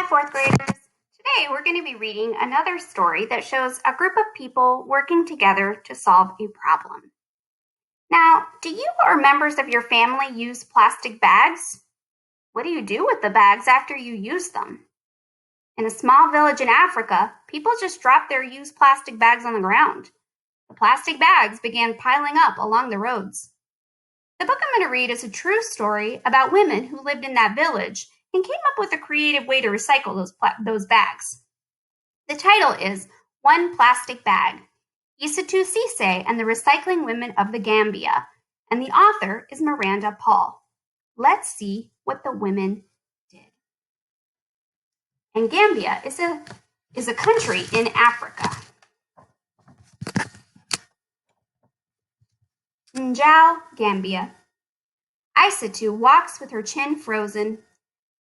fourth graders. Today we're going to be reading another story that shows a group of people working together to solve a problem. Now, do you or members of your family use plastic bags? What do you do with the bags after you use them? In a small village in Africa, people just dropped their used plastic bags on the ground. The plastic bags began piling up along the roads. The book I'm going to read is a true story about women who lived in that village and came up with a creative way to recycle those bags. The title is One Plastic Bag, Isatou Ceesay and the Recycling Women of the Gambia, and the author is Miranda Paul. Let's see what the women did. And Gambia is a country in Africa. Njau, Gambia. Isatou walks with her chin frozen.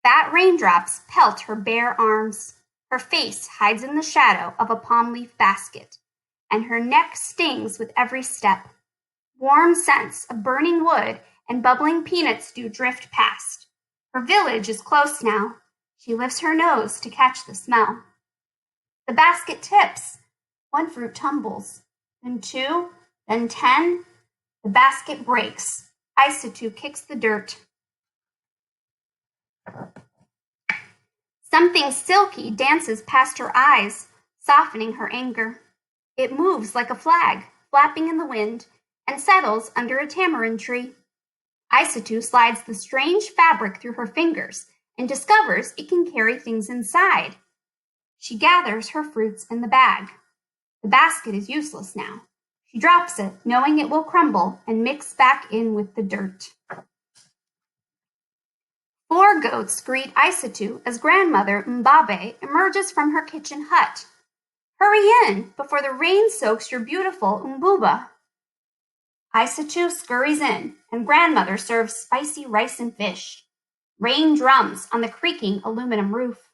Fat raindrops pelt her bare arms. Her face hides in the shadow of a palm leaf basket, and her neck stings with every step. Warm scents of burning wood and bubbling peanuts do drift past. Her village is close now. She lifts her nose to catch the smell. The basket tips. One fruit tumbles, then two, then 10. The basket breaks. Isatou kicks the dirt. Something silky dances past her eyes, softening her anger. It moves like a flag, flapping in the wind, and settles under a tamarind tree. Isatou slides the strange fabric through her fingers and discovers it can carry things inside. She gathers her fruits in the bag. The basket is useless now. She drops it, knowing it will crumble and mix back in with the dirt. 4 goats greet Isatou as grandmother Mbabe emerges from her kitchen hut. Hurry in before the rain soaks your beautiful Mbuba. Isatou scurries in, and grandmother serves spicy rice and fish. Rain drums on the creaking aluminum roof.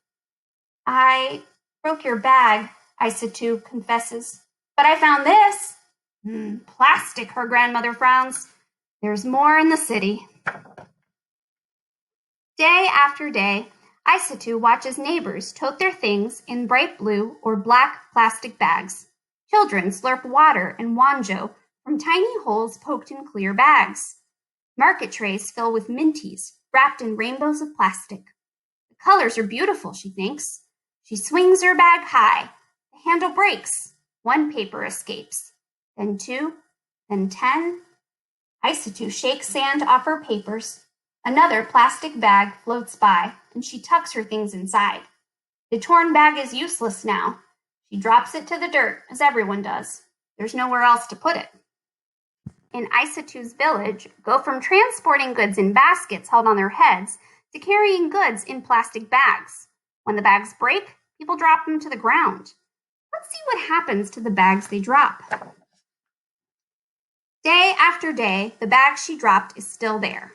I broke your bag, Isatou confesses, but I found this. Plastic, her grandmother frowns. There's more in the city. Day after day, Isatou watches neighbors tote their things in bright blue or black plastic bags. Children slurp water and wanjo from tiny holes poked in clear bags. Market trays fill with minties, wrapped in rainbows of plastic. The colors are beautiful, she thinks. She swings her bag high. The handle breaks. 1 paper escapes. Then 2, then 10. Isatou shakes sand off her papers. Another plastic bag floats by, and she tucks her things inside. The torn bag is useless now. She drops it to the dirt, as everyone does. There's nowhere else to put it. In Isatou's village, go from transporting goods in baskets held on their heads to carrying goods in plastic bags. When the bags break, people drop them to the ground. Let's see what happens to the bags they drop. Day after day, the bag she dropped is still there.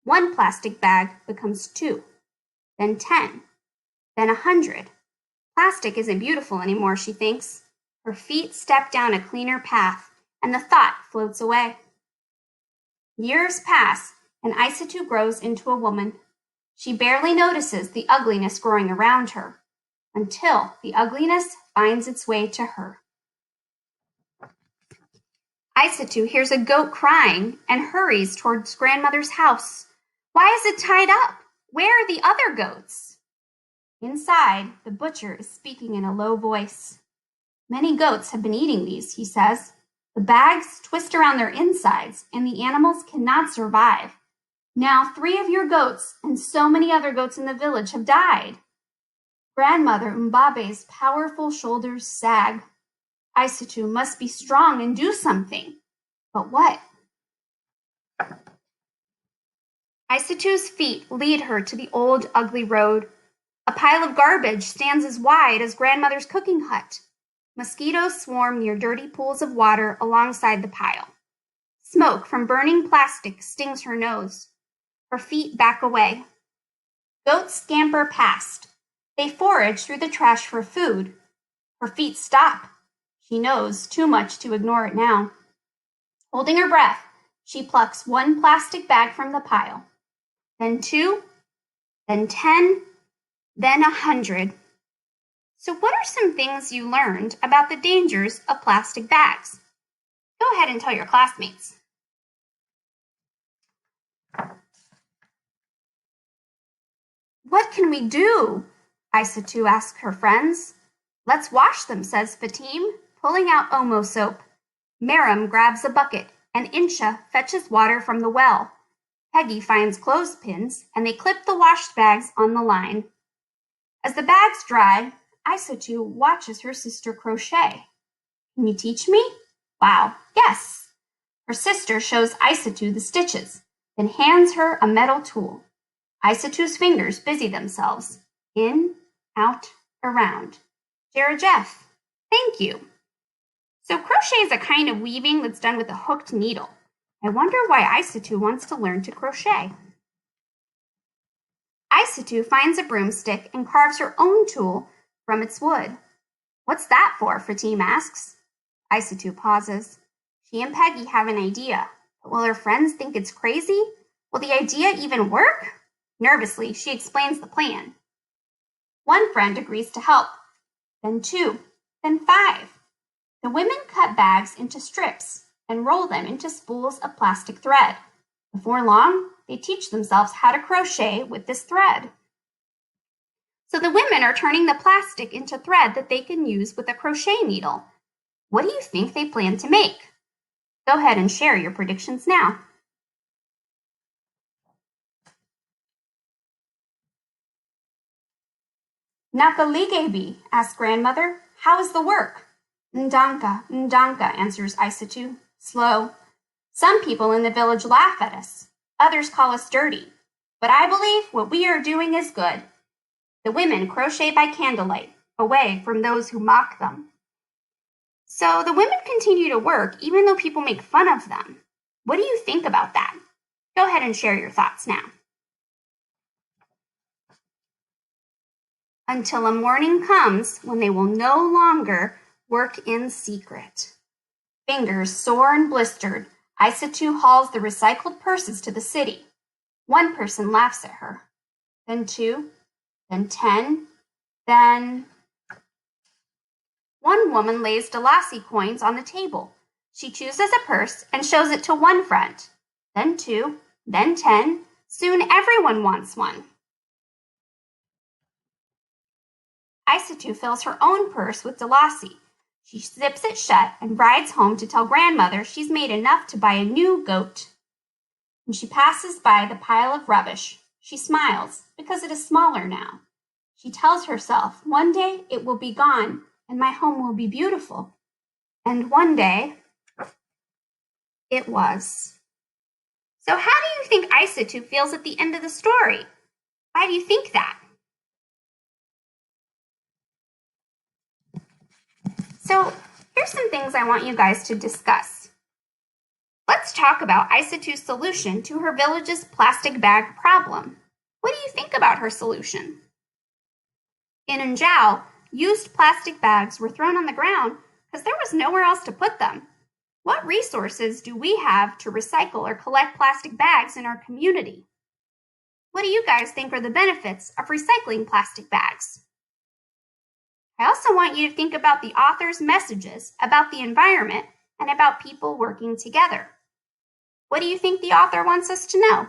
1 plastic bag becomes 2, then 10, then 100. Plastic isn't beautiful anymore, she thinks. Her feet step down a cleaner path, and the thought floats away. Years pass, and Isatou grows into a woman. She barely notices the ugliness growing around her, until the ugliness finds its way to her. Isatou hears a goat crying and hurries towards grandmother's house. Why is it tied up? Where are the other goats? Inside, the butcher is speaking in a low voice. Many goats have been eating these, he says. The bags twist around their insides, and the animals cannot survive. Now 3 of your goats and so many other goats in the village have died. Grandmother Mbabe's powerful shoulders sag. Isatou must be strong and do something. But what? Isatou's feet lead her to the old, ugly road. A pile of garbage stands as wide as grandmother's cooking hut. Mosquitoes swarm near dirty pools of water alongside the pile. Smoke from burning plastic stings her nose. Her feet back away. Goats scamper past. They forage through the trash for food. Her feet stop. She knows too much to ignore it now. Holding her breath, she plucks 1 plastic bag from the pile. Then 2, then 10. then 100. So what are some things you learned about the dangers of plastic bags? Go ahead and tell your classmates. What can we do? Isatu asked her friends. Let's wash them, says Fatim, pulling out Omo soap. Maram grabs a bucket, and Insha fetches water from the well. Peggy finds clothespins, and they clip the washed bags on the line. As the bags dry, Isatu watches her sister crochet. Can you teach me? Wow, yes. Her sister shows Isatu the stitches, then hands her a metal tool. Isatu's fingers busy themselves. In, out, around. Jeff, thank you. So crochet is a kind of weaving that's done with a hooked needle. I wonder why Isatu wants to learn to crochet. Isatu finds a broomstick and carves her own tool from its wood. What's that for? Fatim asks. Isatu pauses. She and Peggy have an idea, but will her friends think it's crazy? Will the idea even work? Nervously, she explains the plan. One friend agrees to help, then 2, then 5. The women cut bags into strips and roll them into spools of plastic thread. Before long, they teach themselves how to crochet with this thread. So the women are turning the plastic into thread that they can use with a crochet needle. What do you think they plan to make? Go ahead and share your predictions now. Nakaligebi, asked grandmother. How is the work? Ndanka, answers Isatu, slow. Some people in the village laugh at us. Others call us dirty. But I believe what we are doing is good. The women crochet by candlelight, away from those who mock them. So the women continue to work even though people make fun of them. What do you think about that? Go ahead and share your thoughts now. Until a morning comes when they will no longer work in secret. Fingers sore and blistered, Isatu hauls the recycled purses to the city. One person laughs at her, then 2, then 10, then... One woman lays Dalasi coins on the table. She chooses a purse and shows it to one friend, then 2, then 10. Soon everyone wants one. Isatu fills her own purse with Dalasi. She zips it shut and rides home to tell grandmother she's made enough to buy a new goat. When she passes by the pile of rubbish, she smiles because it is smaller now. She tells herself one day it will be gone and my home will be beautiful. And one day, it was. So how do you think Isatu feels at the end of the story? Why do you think that? So here's some things I want you guys to discuss. Let's talk about Isatu's solution to her village's plastic bag problem. What do you think about her solution? In Njau, used plastic bags were thrown on the ground because there was nowhere else to put them. What resources do we have to recycle or collect plastic bags in our community? What do you guys think are the benefits of recycling plastic bags? I also want you to think about the author's messages about the environment and about people working together. What do you think the author wants us to know?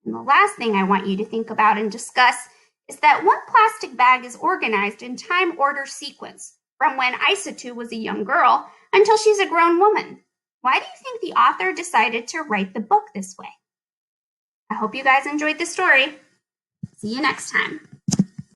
And the last thing I want you to think about and discuss is that one plastic bag is organized in time order sequence from when Isatu was a young girl until she's a grown woman. Why do you think the author decided to write the book this way? I hope you guys enjoyed the story. See you next time.